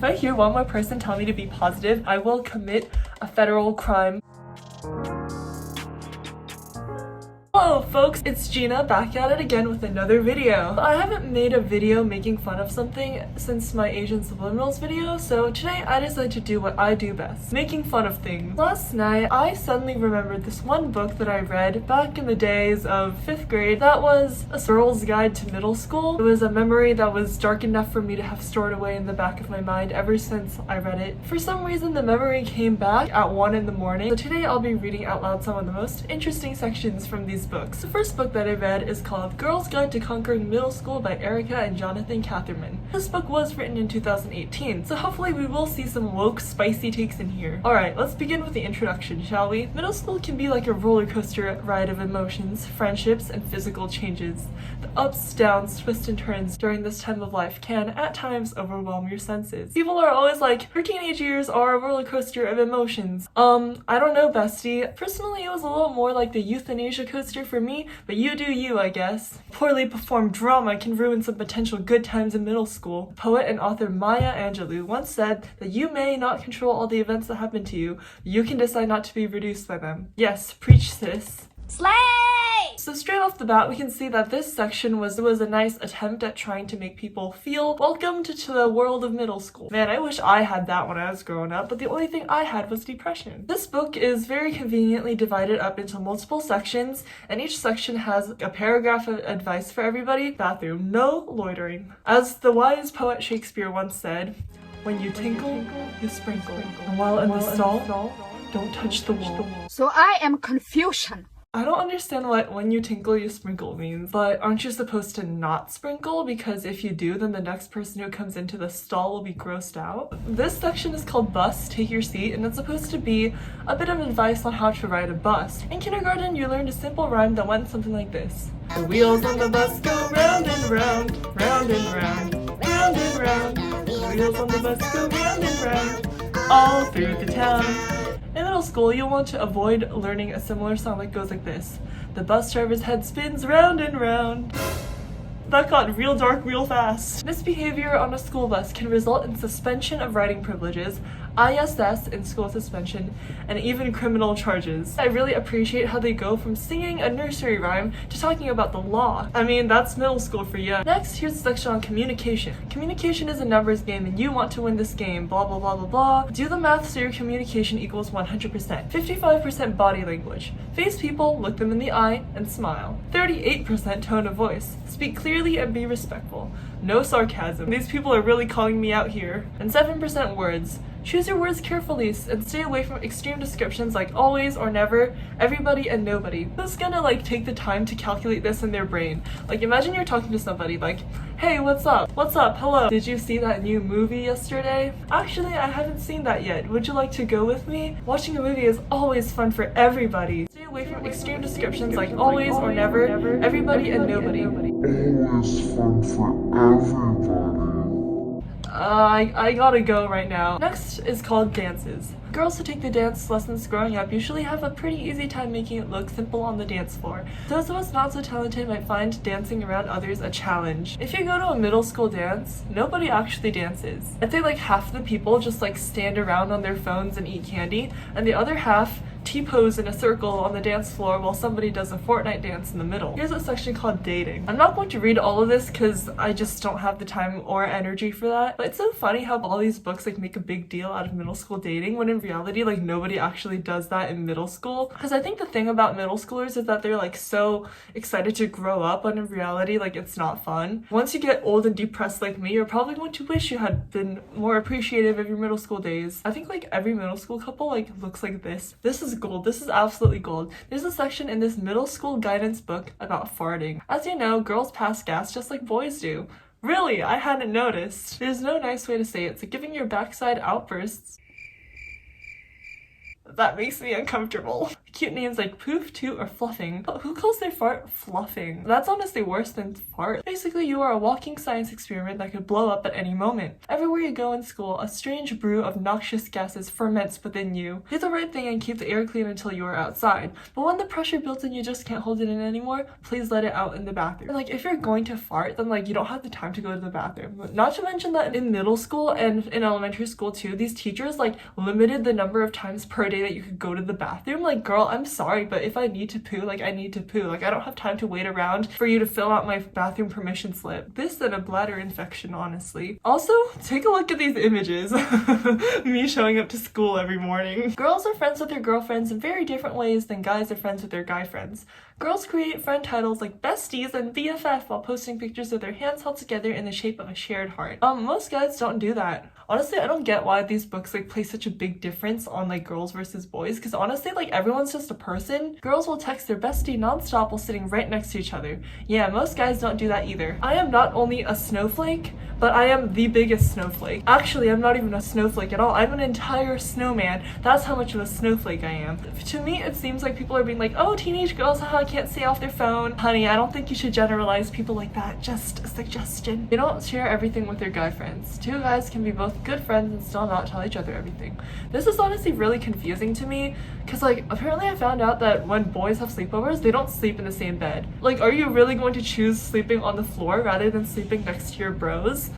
If I hear one more person tell me to be positive, I will commit a federal crime. Hello folks, it's Gina back at it again with another video. I haven't made a video making fun of something since my Asian subliminals video, so today I decided to do what I do best, making fun of things. Last night, I suddenly remembered this one book that I read back in the days of 5th grade that was A Girl's Guide to Middle School. It was a memory that was dark enough for me to have stored away in the back of my mind ever since I read it. For some reason, the memory came back at 1 in the morning, so today I'll be reading out loud some of the most interesting sections from these books. The first book that I read is called Girl's Guide to Conquering Middle School by Erica and Jonathan Catherman. This book was written in 2018, so hopefully we will see some woke, spicy takes in here. Alright, let's begin with the introduction, shall we? Middle school can be like a roller coaster ride of emotions, friendships, and physical changes. The ups, downs, twists, and turns during this time of life can, at times, overwhelm your senses. People are always like, her teenage years are a roller coaster of emotions. I don't know, bestie. Personally, it was a little more like the euthanasia coaster for me, but you do you, I guess. Poorly performed drama can ruin some potential good times in middle school. Poet and author Maya Angelou once said that you may not control all the events that happen to you, but you can decide not to be reduced by them. Yes, preach, sis. Slay! So straight off the bat, we can see that this section was a nice attempt at trying to make people feel welcomed to the world of middle school. Man, I wish I had that when I was growing up, but the only thing I had was depression. This book is very conveniently divided up into multiple sections, and each section has a paragraph of advice for everybody. Bathroom, no loitering. As the wise poet Shakespeare once said, when you tinkle, you sprinkle. And while in the stall, don't touch the wall. So I am confusion. I don't understand what when you tinkle you sprinkle means, but aren't you supposed to not sprinkle? Because if you do, then the next person who comes into the stall will be grossed out. This section is called Bus, Take Your Seat, and it's supposed to be a bit of advice on how to ride a bus. In kindergarten, you learned a simple rhyme that went something like this. The wheels on the bus go round and round, round and round, round and round. The wheels on the bus go round and round, all through the town. In middle school, you'll want to avoid learning a similar song that goes like this. The bus driver's head spins round and round. That got real dark real fast. Misbehavior on a school bus can result in suspension of riding privileges, ISS in school suspension, and even criminal charges. I really appreciate how they go from singing a nursery rhyme to talking about the law. I mean, that's middle school for you. Next, here's a section on communication. Communication is a numbers game and you want to win this game, blah blah blah blah blah. Do the math so your communication equals 100%. 55% body language. Face people, look them in the eye, and smile. 38% tone of voice. Speak clearly and be respectful. No sarcasm. These people are really calling me out here. And 7% words. Choose your words carefully and stay away from extreme descriptions like always or never, everybody and nobody. Who's gonna take the time to calculate this in their brain? Imagine you're talking to somebody hey, what's up? What's up? Hello. Did you see that new movie yesterday? Actually, I haven't seen that yet. Would you like to go with me? Watching a movie is always fun for everybody. Stay away from extreme descriptions like always or never, everybody and nobody. Always fun for everybody. I gotta go right now. Next is called dances. Girls who take the dance lessons growing up usually have a pretty easy time making it look simple on the dance floor. Those of us not so talented might find dancing around others a challenge. If you go to a middle school dance, nobody actually dances. I'd say half the people just stand around on their phones and eat candy, and the other half T-pose in a circle on the dance floor while somebody does a Fortnite dance in the middle. Here's a section called dating. I'm not going to read all of this because I just don't have the time or energy for that, but it's so funny how all these books make a big deal out of middle school dating when in reality nobody actually does that in middle school. Because I think the thing about middle schoolers is that they're so excited to grow up, when in reality it's not fun. Once you get old and depressed like me, you're probably going to wish you had been more appreciative of your middle school days. I think every middle school couple looks like this. This is gold. This is absolutely gold. There's a section in this middle school guidance book about farting. As you know, girls pass gas just like boys do. Really? I hadn't noticed. There's no nice way to say it, so giving your backside outbursts. That makes me uncomfortable. Cute names like Poof, Toot, or Fluffing. But who calls their fart fluffing? That's honestly worse than fart. Basically, you are a walking science experiment that could blow up at any moment. Everywhere you go in school, a strange brew of noxious gases ferments within you. Do the right thing and keep the air clean until you are outside. But when the pressure builds and you just can't hold it in anymore, please let it out in the bathroom. And, like, if you're going to fart, then like you don't have the time to go to the bathroom. Not to mention that in middle school and in elementary school too, these teachers like limited the number of times per day that you could go to the bathroom. Like, girl, I'm sorry, but if I need to poo, like I need to poo. Like, I don't have time to wait around for you to fill out my bathroom permission slip. This and a bladder infection, honestly. Also, take a look at these images. Me showing up to school every morning. Girls are friends with their girlfriends in very different ways than guys are friends with their guy friends. Girls create friend titles like besties and BFF while posting pictures of their hands held together in the shape of a shared heart. Most guys don't do that. Honestly, I don't get why these books like place such a big difference on like girls versus boys, because honestly, like everyone's just a person. Girls will text their bestie nonstop while sitting right next to each other. Yeah, most guys don't do that either. I am not only a snowflake, but I am the biggest snowflake. Actually, I'm not even a snowflake at all. I'm an entire snowman. That's how much of a snowflake I am. To me, it seems like people are being like, oh, teenage girls, haha, can't stay off their phone. Honey, I don't think you should generalize people like that. Just a suggestion. They don't share everything with their guy friends. Two guys can be both good friends and still not tell each other everything. This is honestly really confusing to me, because like apparently I found out that when boys have sleepovers, they don't sleep in the same bed. Like, are you really going to choose sleeping on the floor rather than sleeping next to your bros?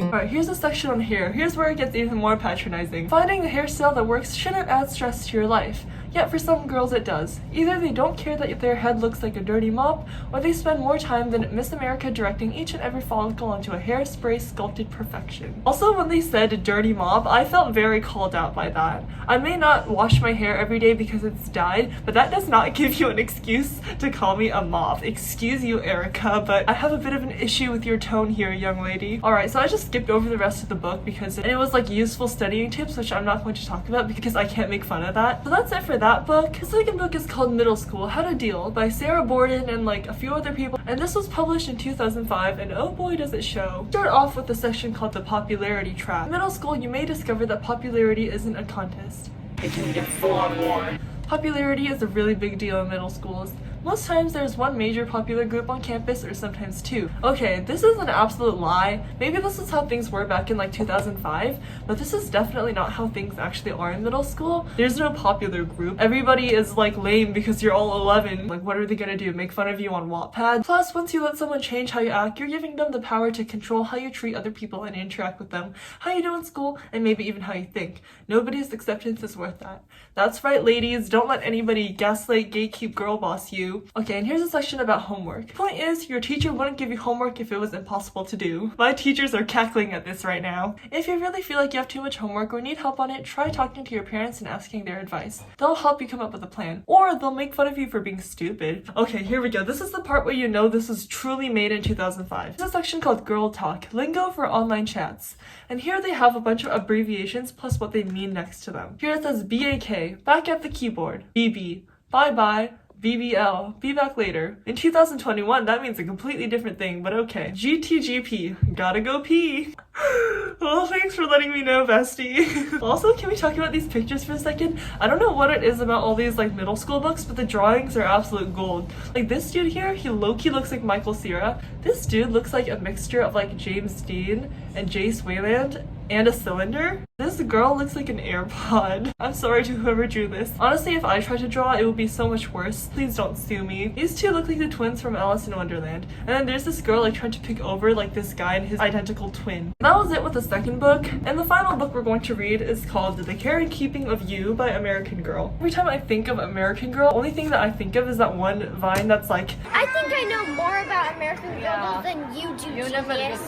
Alright, here's a section on hair. Here's where it gets even more patronizing. Finding the hairstyle that works shouldn't add stress to your life. Yet for some girls it does. Either they don't care that their head looks like a dirty mop, or they spend more time than Miss America directing each and every follicle onto a hairspray sculpted perfection. Also, when they said dirty mop, I felt very called out by that. I may not wash my hair every day because it's dyed, but that does not give you an excuse to call me a mop. Excuse you, Erica, but I have a bit of an issue with your tone here, young lady. Alright, so I just skipped over the rest of the book because it was like useful studying tips, which I'm not going to talk about because I can't make fun of that. So that's it for that book. The second book is called Middle School: How to Deal by Sarah Borden and like a few other people, and this was published in 2005, and oh boy does it show. Start off with a section called the popularity trap. In middle school, you may discover that popularity isn't a contest. It can get full on war. Popularity is a really big deal in middle schools. Most times there's one major popular group on campus, or sometimes two. Okay, this is an absolute lie. Maybe this is how things were back in like 2005, but this is definitely not how things actually are in middle school. There's no popular group. Everybody is like lame because you're all 11. Like, what are they gonna do? Make fun of you on Wattpad? Plus, once you let someone change how you act, you're giving them the power to control how you treat other people and interact with them, how you do in school, and maybe even how you think. Nobody's acceptance is worth that. That's right, ladies. Don't let anybody gaslight, gatekeep, girl boss you. Okay, and here's a section about homework. Point is, your teacher wouldn't give you homework if it was impossible to do. My teachers are cackling at this right now. If you really feel like you have too much homework or need help on it, try talking to your parents and asking their advice. They'll help you come up with a plan. Or they'll make fun of you for being stupid. Okay, here we go. This is the part where you know this was truly made in 2005. There's a section called Girl Talk, lingo for online chats. And here they have a bunch of abbreviations plus what they mean next to them. Here it says BAK, back at the keyboard. BB, bye-bye. BBL, be back later. In 2021, that means a completely different thing, but okay. GTGP, gotta go pee. Well, thanks for letting me know, bestie. Also, can we talk about these pictures for a second? I don't know what it is about all these like middle school books, but the drawings are absolute gold. Like this dude here, he low-key looks like Michael Cera. This dude looks like a mixture of like James Dean and Jace Wayland and a cylinder. This girl looks like an AirPod. I'm sorry to whoever drew this. Honestly, if I tried to draw, it would be so much worse. Please don't sue me. These two look like the twins from Alice in Wonderland. And then there's this girl like trying to pick over like this guy and his identical twin. That was it with the second book. And the final book we're going to read is called The Care and Keeping of You by American Girl. Every time I think of American Girl, the only thing that I think of is that one vine that's like, I think I know more about American Girl than you do, genius.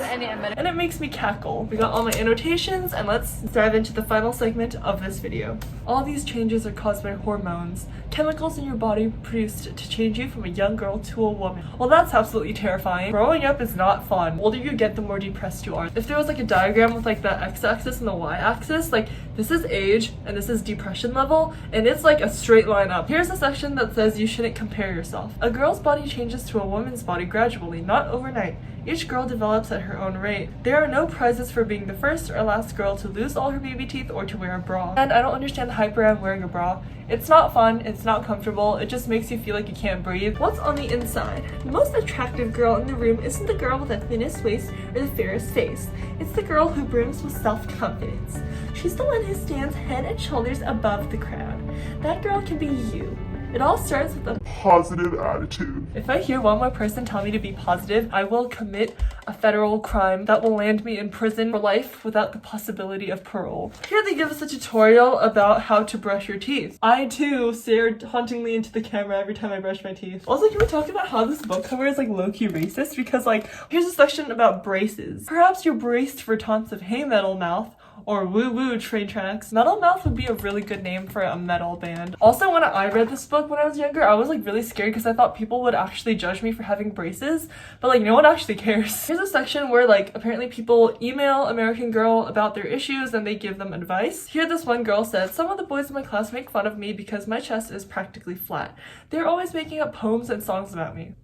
And it makes me cackle. We got all my annotations, and let's dive into the final segment of this video. All these changes are caused by hormones, chemicals in your body produced to change you from a young girl to a woman. Well, that's absolutely terrifying. Growing up is not fun. The older you get, the more depressed you are. If there was like a diagram with like the x-axis and the y-axis, like This is age, and this is depression level, and it's like a straight line up. Here's a section that says you shouldn't compare yourself. A girl's body changes to a woman's body gradually, not overnight. Each girl develops at her own rate. There are no prizes for being the first or last girl to lose all her baby teeth or to wear a bra. And I don't understand the hype around wearing a bra. It's not fun, it's not comfortable, it just makes you feel like you can't breathe. What's on the inside? The most attractive girl in the room isn't the girl with the thinnest waist or the fairest face. It's the girl who brims with self-confidence. She's the one who stands head and shoulders above the crowd. That girl can be you. It all starts with a Positive attitude. If I hear one more person tell me to be positive, I will commit a federal crime that will land me in prison for life without the possibility of parole. Here they give us a tutorial about how to brush your teeth. I too stare hauntingly into the camera every time I brush my teeth. Also, can we talk about how this book cover is like low-key racist? Because like, here's a section about braces. Perhaps you're braced for taunts of hey metal mouth, or woo woo train tracks. Metal Mouth would be a really good name for a metal band. Also, when I read this book when I was younger, I was like really scared because I thought people would actually judge me for having braces, but like no one actually cares. Here's a section where like apparently people email American Girl about their issues and they give them advice. Here this one girl said, "Some of the boys in my class make fun of me because my chest is practically flat. They're always making up poems and songs about me."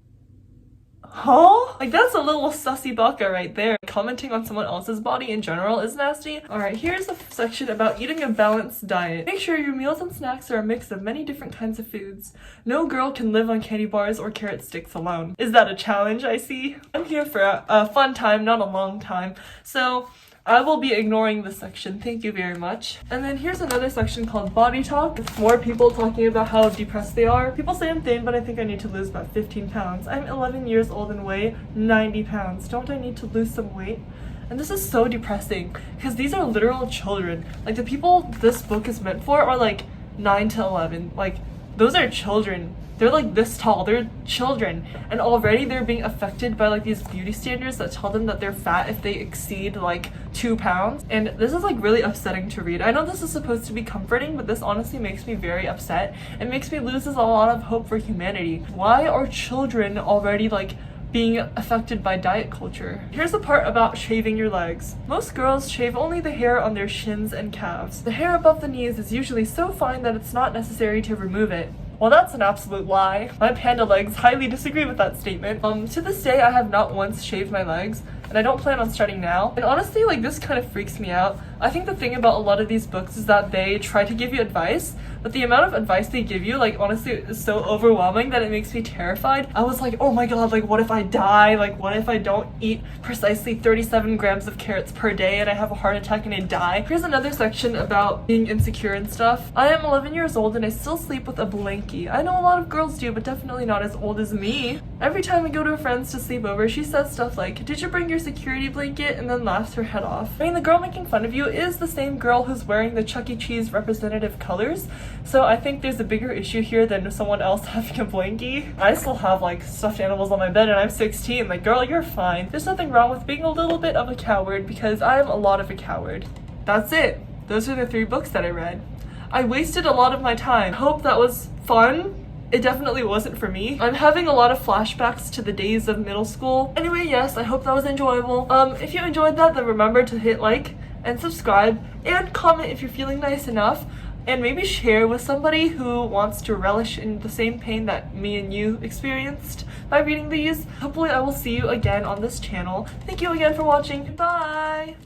Huh? Like that's a little sussy baka right there. Commenting on someone else's body in general is nasty. Alright, here's a section about eating a balanced diet. Make sure your meals and snacks are a mix of many different kinds of foods. No girl can live on candy bars or carrot sticks alone. Is that a challenge I see? I'm here for a fun time, not a long time. So I will be ignoring this section, thank you very much. And then here's another section called Body Talk. It's more people talking about how depressed they are. People say I'm thin, but I think I need to lose about 15 pounds. I'm 11 years old and weigh 90 pounds. Don't I need to lose some weight? And this is so depressing, because these are literal children. Like the people this book is meant for are like 9 to 11. Like those are children. They're like this tall, they're children, and already they're being affected by like these beauty standards that tell them that they're fat if they exceed like 2 pounds. And this is like really upsetting to read. I know this is supposed to be comforting, but this honestly makes me very upset. It makes me lose a lot of hope for humanity. Why are children already like being affected by diet culture? Here's the part about shaving your legs. Most girls shave only the hair on their shins and calves. The hair above the knees is usually so fine that it's not necessary to remove it. Well, that's an absolute lie. My panda legs highly disagree with that statement. To this day, I have not once shaved my legs, and I don't plan on starting now. And honestly, like, this kind of freaks me out. I think the thing about a lot of these books is that they try to give you advice, but the amount of advice they give you, like, honestly, is so overwhelming that it makes me terrified. I was like, oh my god, like, what if I die? Like, what if I don't eat precisely 37 grams of carrots per day and I have a heart attack and I die? Here's another section about being insecure and stuff. I am 11 years old and I still sleep with a blankie. I know a lot of girls do, but definitely not as old as me. Every time I go to a friend's to sleep over, she says stuff like, "Did you bring your security blanket?" and then laughs her head off. I mean, the girl making fun of you is the same girl who's wearing the Chuck E. Cheese representative colors, so I think there's a bigger issue here than someone else having a blankie. I still have like stuffed animals on my bed and I'm 16. Like, girl, you're fine. There's nothing wrong with being a little bit of a coward, because I am a lot of a coward. That's it. Those are the 3 books that I read. I wasted a lot of my time. Hope that was fun. It definitely wasn't for me. I'm having a lot of flashbacks to the days of middle school. Anyway, yes, I hope that was enjoyable. If you enjoyed that, then remember to hit like and subscribe and comment if you're feeling nice enough, and maybe share with somebody who wants to relish in the same pain that me and you experienced by reading these. Hopefully I will see you again on this channel. Thank you again for watching. Bye!